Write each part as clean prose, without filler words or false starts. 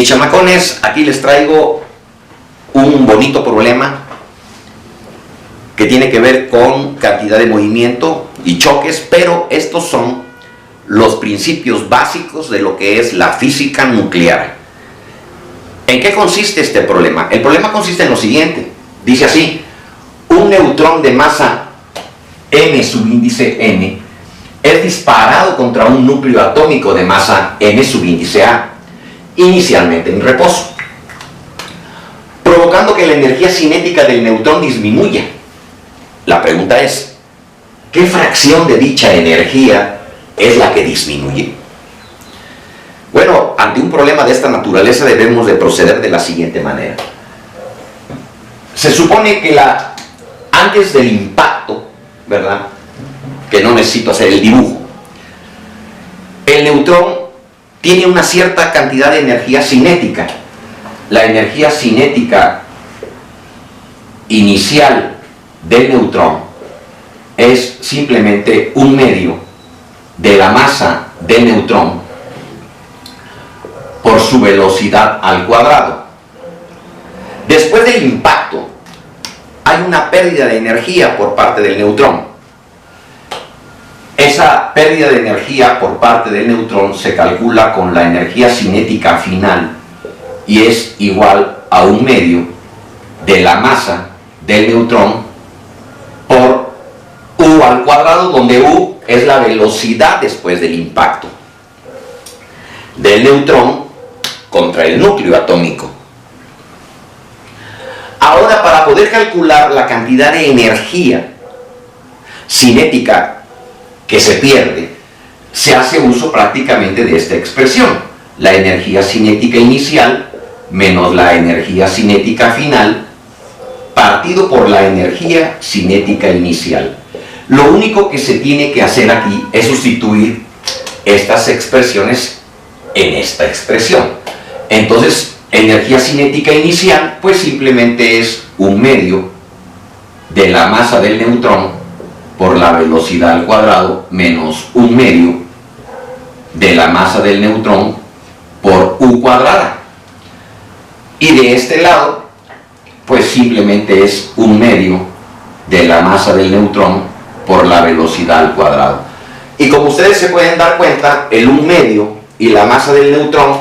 Mis chamacones, aquí les traigo un bonito problema que tiene que ver con cantidad de movimiento y choques, pero estos son los principios básicos de lo que es la física nuclear. ¿En qué consiste este problema? El problema consiste en lo siguiente, dice así: un neutrón de masa m subíndice n es disparado contra un núcleo atómico de masa n subíndice a, inicialmente en reposo, provocando que la energía cinética del neutrón disminuya. La pregunta es, ¿qué fracción de dicha energía es la que disminuye? Bueno, ante un problema de esta naturaleza debemos de proceder de la siguiente manera. Se supone que antes del impacto, ¿verdad?, que no necesito hacer el dibujo, el neutrón tiene una cierta cantidad de energía cinética. La energía cinética inicial del neutrón es simplemente un medio de la masa del neutrón por su velocidad al cuadrado. Después del impacto hay una pérdida de energía por parte del neutrón. Esa pérdida de energía por parte del neutrón se calcula con la energía cinética final y es igual a un medio de la masa del neutrón por u al cuadrado, donde u es la velocidad después del impacto del neutrón contra el núcleo atómico. Ahora, para poder calcular la cantidad de energía cinética que se pierde, se hace uso prácticamente de esta expresión: la energía cinética inicial menos la energía cinética final partido por la energía cinética inicial. Lo único que se tiene que hacer aquí es sustituir estas expresiones en esta expresión. Entonces, energía cinética inicial pues simplemente es un medio de la masa del neutrón por la velocidad al cuadrado menos un medio de la masa del neutrón por u cuadrada. Y de este lado pues simplemente es un medio de la masa del neutrón por la velocidad al cuadrado. Y como ustedes se pueden dar cuenta, el un medio y la masa del neutrón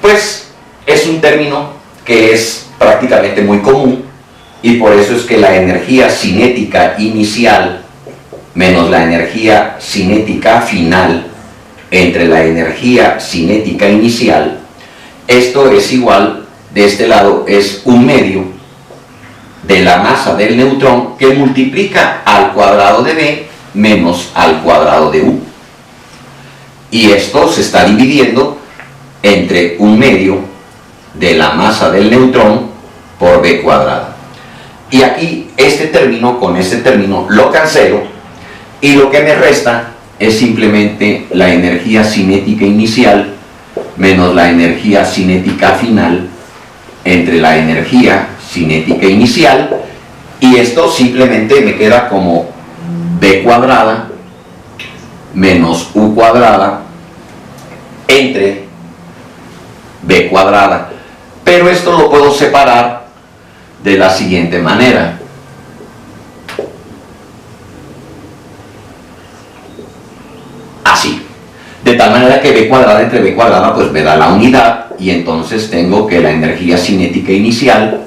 pues es un término que es prácticamente muy común, y por eso es que la energía cinética inicial menos la energía cinética final entre la energía cinética inicial, esto es igual, de este lado es un medio de la masa del neutrón que multiplica al cuadrado de b menos al cuadrado de u, y esto se está dividiendo entre un medio de la masa del neutrón por b cuadrada. Y aquí este término con este término lo cancelo, y lo que me resta es simplemente la energía cinética inicial menos la energía cinética final entre la energía cinética inicial, y esto simplemente me queda como b cuadrada menos u cuadrada entre b cuadrada. Pero esto lo puedo separar de la siguiente manera: así, de tal manera que b cuadrada entre b cuadrada pues me da la unidad, y entonces tengo que la energía cinética inicial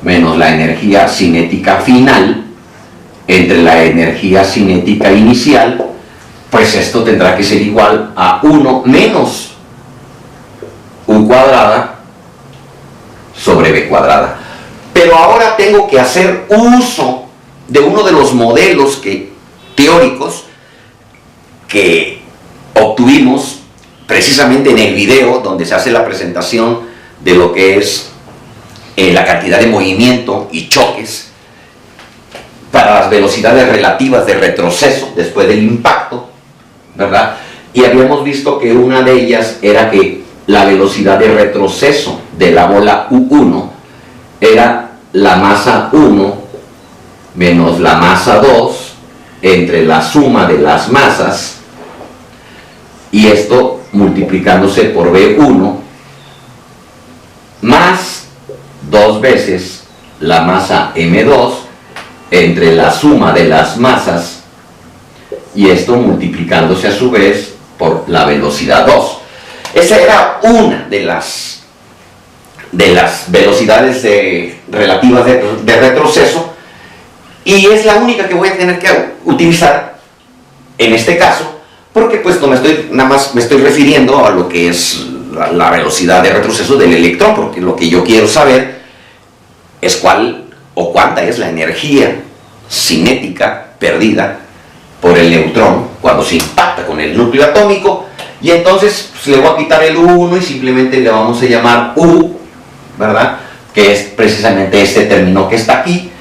menos la energía cinética final entre la energía cinética inicial, pues esto tendrá que ser igual a 1 menos u cuadrada sobre b cuadrada. Pero ahora tengo que hacer uso de uno de los modelos teóricos que obtuvimos precisamente en el video donde se hace la presentación de lo que es la cantidad de movimiento y choques para las velocidades relativas de retroceso después del impacto, ¿verdad? Y habíamos visto que una de ellas era que la velocidad de retroceso de la bola U1 era la masa 1 menos la masa 2 entre la suma de las masas, y esto multiplicándose por B1 más 2 veces la masa m2 entre la suma de las masas, y esto multiplicándose a su vez por la velocidad 2. Esa era una de las velocidades relativas de retroceso, y es la única que voy a tener que utilizar en este caso, porque pues nada más me estoy refiriendo a lo que es la velocidad de retroceso del electrón, porque lo que yo quiero saber es cuál o cuánta es la energía cinética perdida por el neutrón cuando se impacta con el núcleo atómico. Y entonces pues, le voy a quitar el 1 y simplemente le vamos a llamar U, ¿verdad? Que es precisamente este término que está aquí.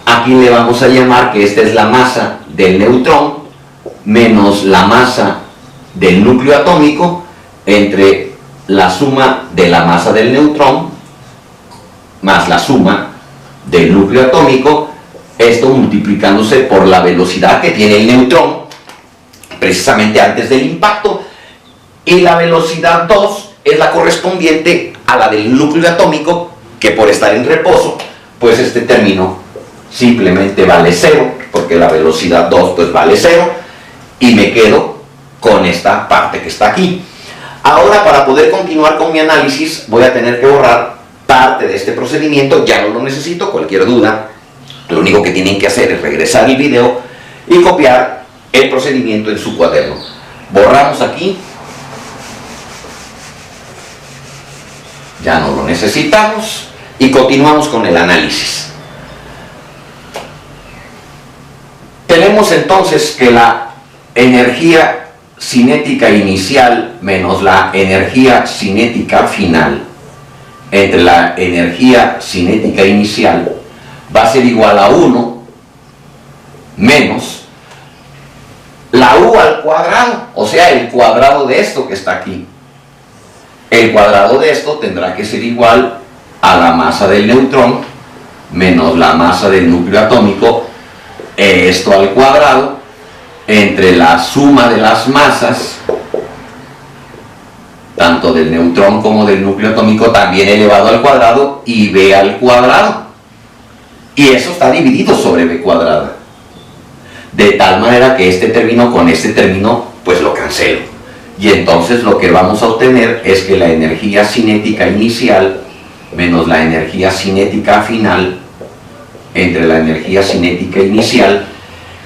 Aquí le vamos a llamar que esta es la masa del neutrón menos la masa del núcleo atómico entre la suma de la masa del neutrón más la suma del núcleo atómico, esto multiplicándose por la velocidad que tiene el neutrón precisamente antes del impacto, y la velocidad 2 es la correspondiente a la del núcleo atómico, que por estar en reposo, pues este término simplemente vale 0, porque la velocidad 2 pues vale 0, y me quedo con esta parte que está aquí. Ahora, para poder continuar con mi análisis, voy a tener que borrar parte de este procedimiento. Ya no lo necesito. Cualquier duda, lo único que tienen que hacer es regresar el video y copiar el procedimiento en su cuaderno. Borramos aquí. Ya no lo necesitamos y continuamos con el análisis. Tenemos entonces que la energía cinética inicial menos la energía cinética final entre la energía cinética inicial va a ser igual a 1 menos la U al cuadrado, o sea, el cuadrado de esto que está aquí. El cuadrado de esto tendrá que ser igual a la masa del neutrón menos la masa del núcleo atómico, esto al cuadrado, entre la suma de las masas, tanto del neutrón como del núcleo atómico, también elevado al cuadrado, y B al cuadrado. Y eso está dividido sobre B cuadrada. De tal manera que este término con este término, pues lo cancelo. Y entonces lo que vamos a obtener es que la energía cinética inicial menos la energía cinética final entre la energía cinética inicial,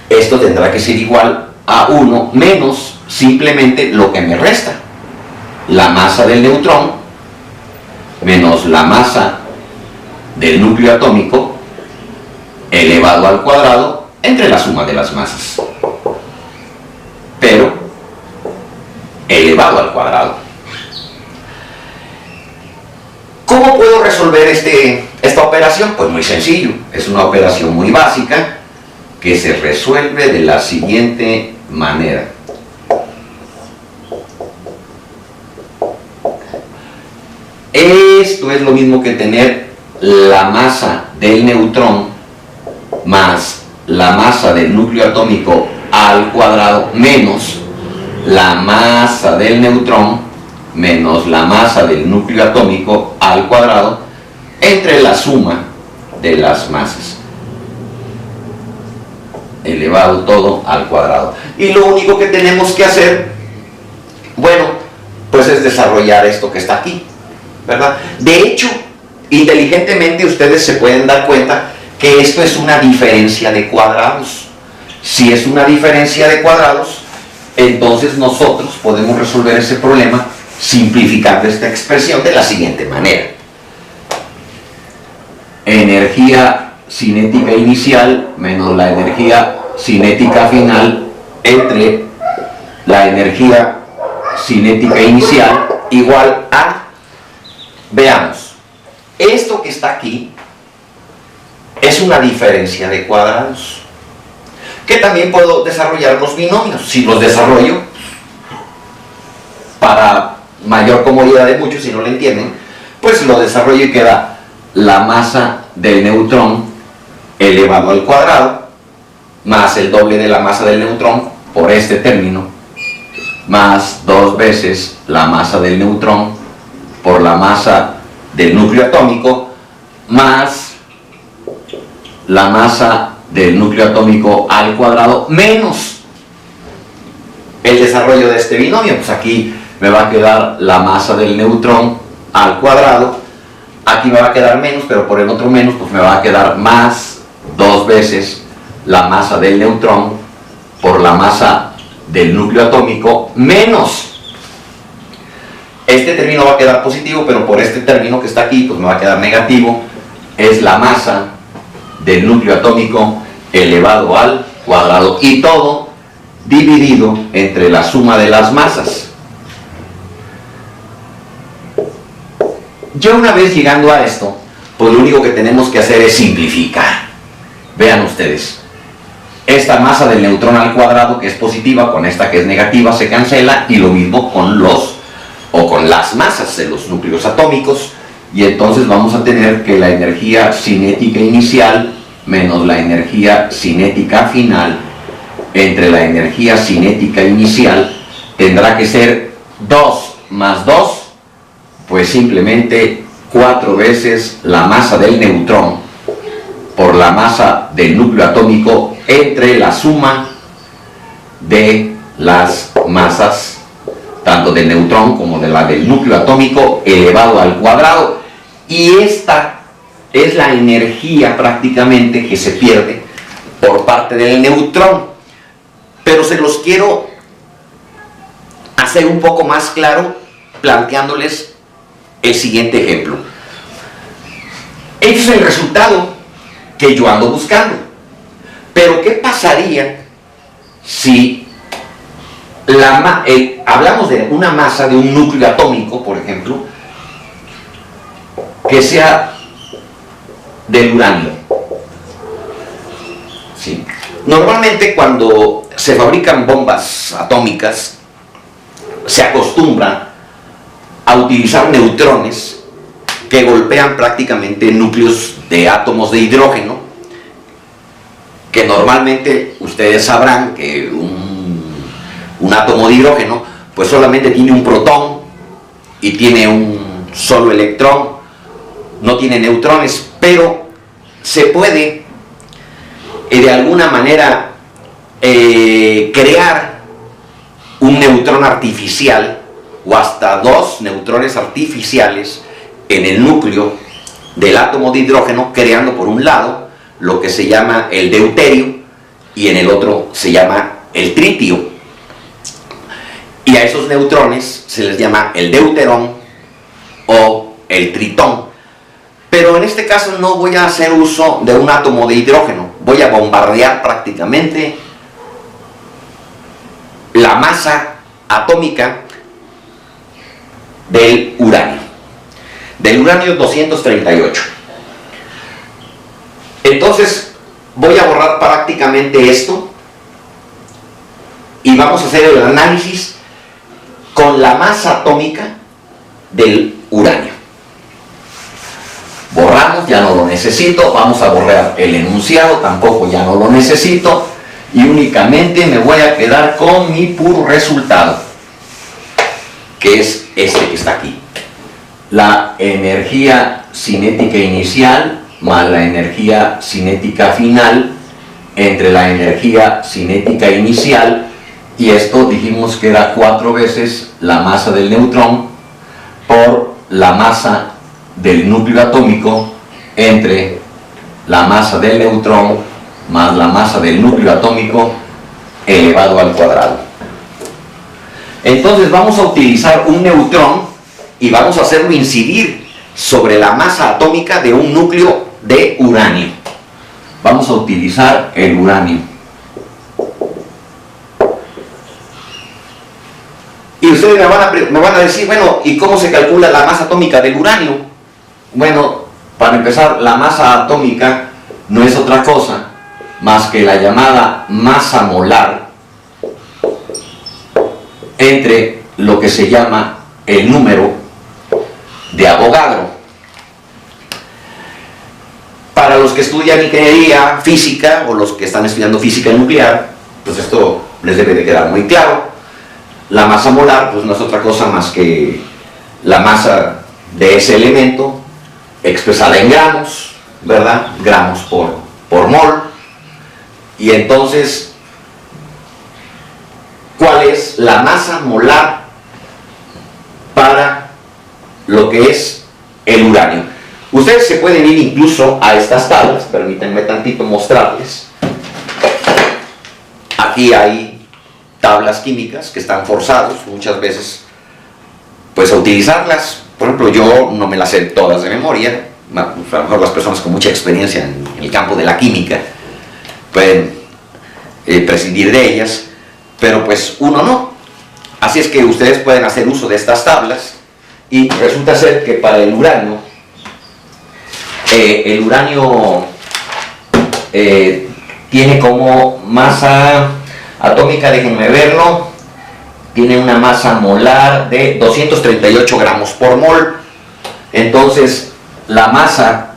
esto tendrá que ser igual a 1 menos simplemente lo que me resta, la masa del neutrón menos la masa del núcleo atómico elevado al cuadrado entre la suma de las masas, pero elevado al cuadrado. ¿Cómo puedo resolver esta operación? Pues muy sencillo, es una operación muy básica que se resuelve de la siguiente manera. Esto es lo mismo que tener la masa del neutrón más la masa del núcleo atómico al cuadrado menos la masa del neutrón menos la masa del núcleo atómico al cuadrado entre la suma de las masas, elevado todo al cuadrado. Y lo único que tenemos que hacer, bueno, pues es desarrollar esto que está aquí, ¿verdad? De hecho, inteligentemente ustedes se pueden dar cuenta que esto es una diferencia de cuadrados. Si es una diferencia de cuadrados, entonces nosotros podemos resolver ese problema simplificando esta expresión de la siguiente manera. Energía cinética inicial menos la energía cinética final entre la energía cinética inicial igual a, veamos, esto que está aquí es una diferencia de cuadrados, que también puedo desarrollar los binomios. Si los desarrollo, para mayor comodidad de muchos, si no lo entienden, pues lo desarrollo y queda la masa del neutrón elevado al cuadrado más el doble de la masa del neutrón por este término más 2 veces la masa del neutrón por la masa del núcleo atómico más la masa del núcleo atómico al cuadrado menos el desarrollo de este binomio. Pues aquí me va a quedar la masa del neutrón al cuadrado, aquí me va a quedar menos, pero por el otro menos pues me va a quedar más 2 veces la masa del neutrón por la masa del núcleo atómico menos. Este término va a quedar positivo, pero por este término que está aquí pues me va a quedar negativo. Es la masa del núcleo atómico elevado al cuadrado, y todo dividido entre la suma de las masas. Ya una vez llegando a esto, pues lo único que tenemos que hacer es simplificar. Vean ustedes, esta masa del neutrón al cuadrado, que es positiva, con esta que es negativa se cancela, y lo mismo con las masas de los núcleos atómicos, y entonces vamos a tener que la energía cinética inicial menos la energía cinética final entre la energía cinética inicial tendrá que ser 2 más 2, pues simplemente 4 veces la masa del neutrón por la masa del núcleo atómico entre la suma de las masas tanto del neutrón como de la del núcleo atómico elevado al cuadrado. Y esta es la energía prácticamente que se pierde por parte del neutrón. Pero se los quiero hacer un poco más claro planteándoles el siguiente ejemplo. Este es el resultado que yo ando buscando. Pero ¿qué pasaría si hablamos de una masa de un núcleo atómico, por ejemplo, que sea del uranio? ¿Sí? Normalmente cuando se fabrican bombas atómicas se acostumbra a utilizar neutrones que golpean prácticamente núcleos de átomos de hidrógeno, que normalmente ustedes sabrán que un átomo de hidrógeno pues solamente tiene un protón y tiene un solo electrón, no tiene neutrones, pero se puede de alguna manera crear un neutrón artificial o hasta 2 neutrones artificiales en el núcleo del átomo de hidrógeno, creando por un lado lo que se llama el deuterio y en el otro se llama el tritio. Y a esos neutrones se les llama el deuterón o el tritón. Pero en este caso no voy a hacer uso de un átomo de hidrógeno, voy a bombardear prácticamente la masa atómica del uranio 238. Entonces voy a borrar prácticamente esto y vamos a hacer el análisis con la masa atómica del uranio. Borramos, ya no lo necesito. Vamos a borrar el enunciado, tampoco ya no lo necesito, y únicamente me voy a quedar con mi puro resultado, que es este que está aquí: la energía cinética inicial más la energía cinética final entre la energía cinética inicial, y esto dijimos que era 4 veces la masa del neutrón por la masa del núcleo atómico entre la masa del neutrón más la masa del núcleo atómico elevado al cuadrado. Entonces vamos a utilizar un neutrón y vamos a hacerlo incidir sobre la masa atómica de un núcleo de uranio. Vamos a utilizar el uranio. Y ustedes me van a decir, bueno, ¿y cómo se calcula la masa atómica del uranio? Bueno, para empezar, la masa atómica no es otra cosa más que la llamada masa molar entre lo que se llama el número de Avogadro. Para los que estudian ingeniería física o los que están estudiando física nuclear, pues esto les debe de quedar muy claro. La masa molar pues no es otra cosa más que la masa de ese elemento expresada en gramos, ¿verdad? Gramos por mol. Y entonces, ¿cuál es la masa molar para lo que es el uranio? Ustedes se pueden ir incluso a estas tablas, permítanme tantito mostrarles. Aquí hay tablas químicas que están forzados muchas veces pues a utilizarlas. Por ejemplo, yo no me las sé todas de memoria, a lo mejor las personas con mucha experiencia en el campo de la química pueden prescindir de ellas, pero pues uno no. Así es que ustedes pueden hacer uso de estas tablas y resulta ser que para el uranio tiene como masa atómica, déjenme verlo, tiene una masa molar de 238 gramos por mol. Entonces la masa,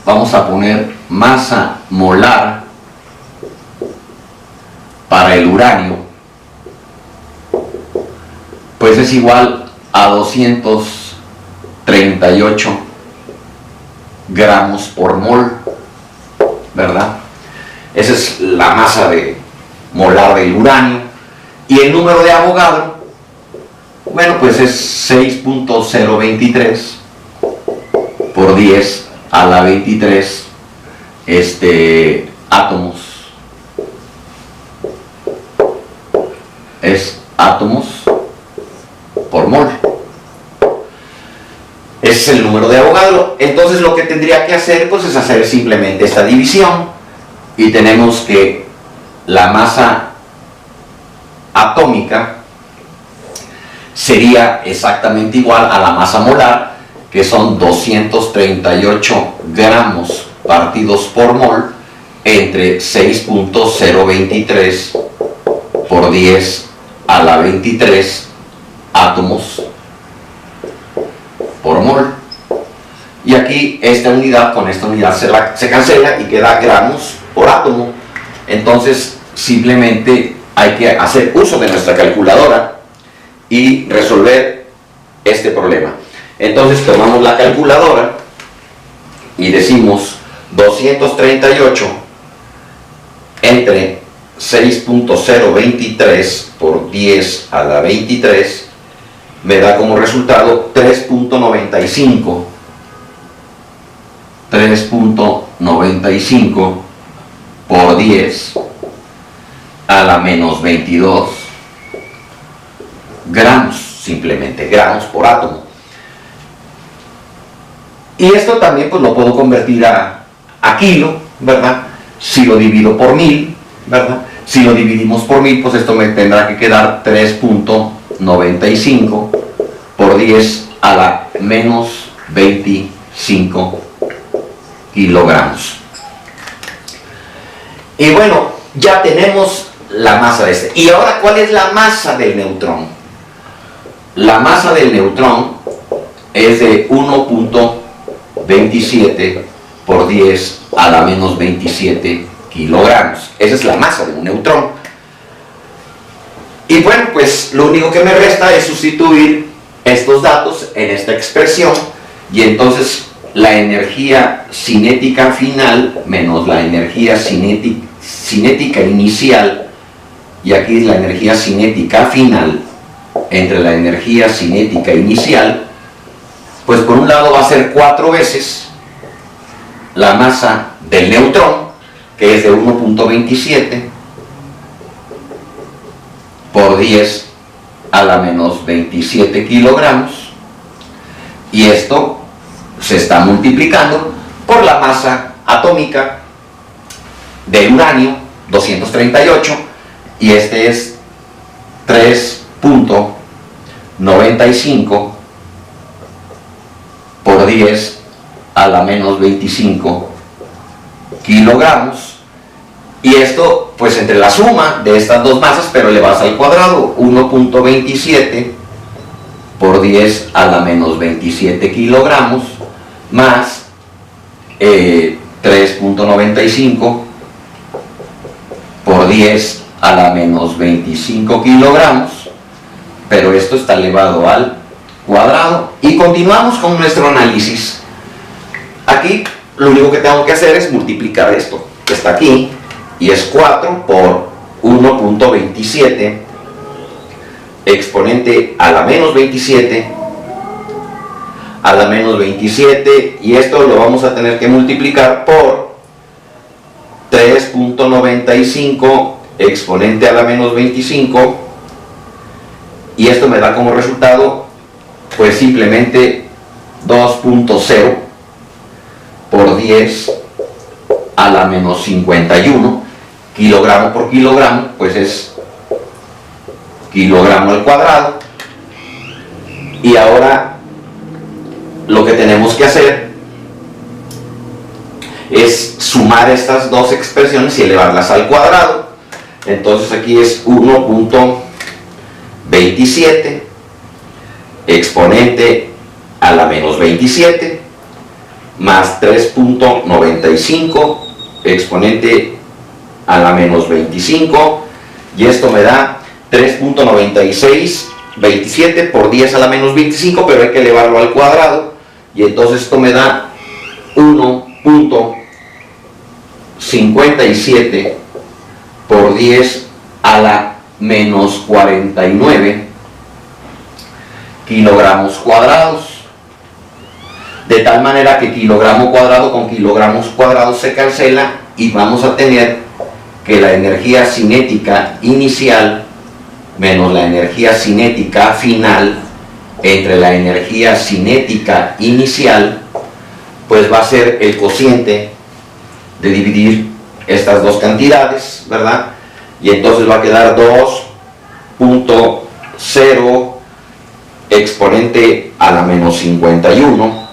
vamos a poner masa molar para el uranio, pues es igual a 238 gramos por mol, ¿verdad? Esa es la masa molar del uranio. Y el número de Avogadro, bueno, pues es 6.023 por 10 a la 23 átomos. Es átomos por mol. Ese es el número de Avogadro. Entonces lo que tendría que hacer pues es hacer simplemente esta división y tenemos que la masa atómica sería exactamente igual a la masa molar, que son 238 gramos partidos por mol entre 6.023 por 10 a la 23 átomos por mol. Y aquí esta unidad con esta unidad se cancela y queda gramos por átomo. Entonces simplemente hay que hacer uso de nuestra calculadora y resolver este problema. Entonces tomamos la calculadora y decimos 238 entre 6.023 por 10 a la 23 me da como resultado 3.95 por 10 a la menos 22 gramos, simplemente gramos por átomo. Y esto también pues lo puedo convertir a kilo, ¿verdad? Si lo divido por 1000, ¿verdad? Si lo dividimos por 1000, pues esto me tendrá que quedar 3.95 por 10 a la menos 25 kilogramos. Y bueno, ya tenemos la masa de este. Y ahora, ¿cuál es la masa del neutrón? La masa del neutrón es de 1.27 por 10 a la menos 27 kilogramos. Esa es la masa de un neutrón. Y bueno, pues lo único que me resta es sustituir estos datos en esta expresión y entonces la energía cinética final menos la energía cinética inicial, y aquí la energía cinética final entre la energía cinética inicial, pues por un lado va a ser 4 veces la masa del neutrón, que es de 1.27 por 10 a la menos 27 kilogramos, y esto se está multiplicando por la masa atómica del uranio, 238, y este es 3.95 por 10 a la menos 25 kilogramos, y esto pues entre la suma de estas dos masas pero elevadas al cuadrado, 1.27 por 10 a la menos 27 kilogramos más 3.95 por 10 a la menos 25 kilogramos, pero esto está elevado al cuadrado. Y continuamos con nuestro análisis. Aquí lo único que tengo que hacer es multiplicar esto que está aquí, y es 4 por 1.27 exponente a la menos 27 a la menos 27, y esto lo vamos a tener que multiplicar por 3.95 exponente a la menos 25, y esto me da como resultado pues simplemente 2.0 por 10 a la menos 51 kilogramo por kilogramo, pues es kilogramo al cuadrado. Y ahora lo que tenemos que hacer es sumar estas dos expresiones y elevarlas al cuadrado. Entonces aquí es 1.27 exponente a la menos 27 más 3.95 exponente a la menos 25, y esto me da 3.96, 27 por 10 a la menos 25, pero hay que elevarlo al cuadrado, y entonces esto me da 1.57 por 10 a la menos 49 kilogramos cuadrados, de tal manera que kilogramo cuadrado con kilogramos cuadrados se cancela, y vamos a tener que la energía cinética inicial menos la energía cinética final entre la energía cinética inicial, pues va a ser el cociente de dividir estas dos cantidades, ¿verdad? Y entonces va a quedar 2.0 exponente a la menos 51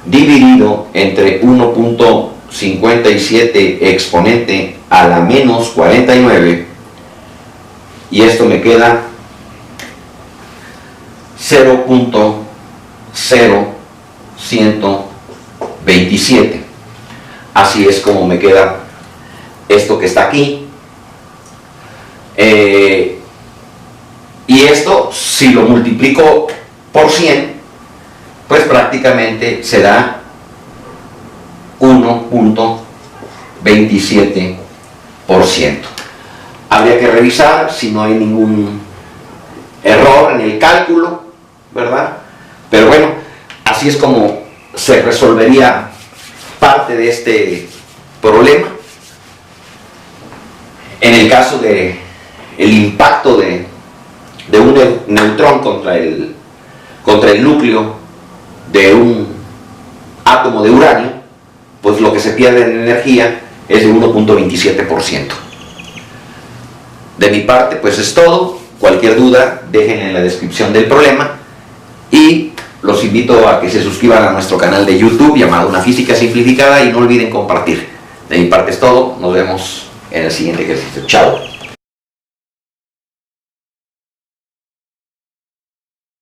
dividido entre 1.57 exponente a la menos 49, y esto me queda 0.0127. Así es como me queda esto que está aquí. Y esto, si lo multiplico por 100, pues prácticamente será 1.27%. Habría que revisar si no hay ningún error en el cálculo, ¿verdad? Pero bueno, así es como se resolvería parte de este problema. En el caso de el impacto de un neutrón contra el núcleo de un átomo de uranio, pues lo que se pierde en energía es de 1.27%. De mi parte, pues es todo. Cualquier duda, déjenla en la descripción del problema, y los invito a que se suscriban a nuestro canal de YouTube llamado Una Física Simplificada, y no olviden compartir. De mi parte es todo. Nos vemos en el siguiente ejercicio. Chao.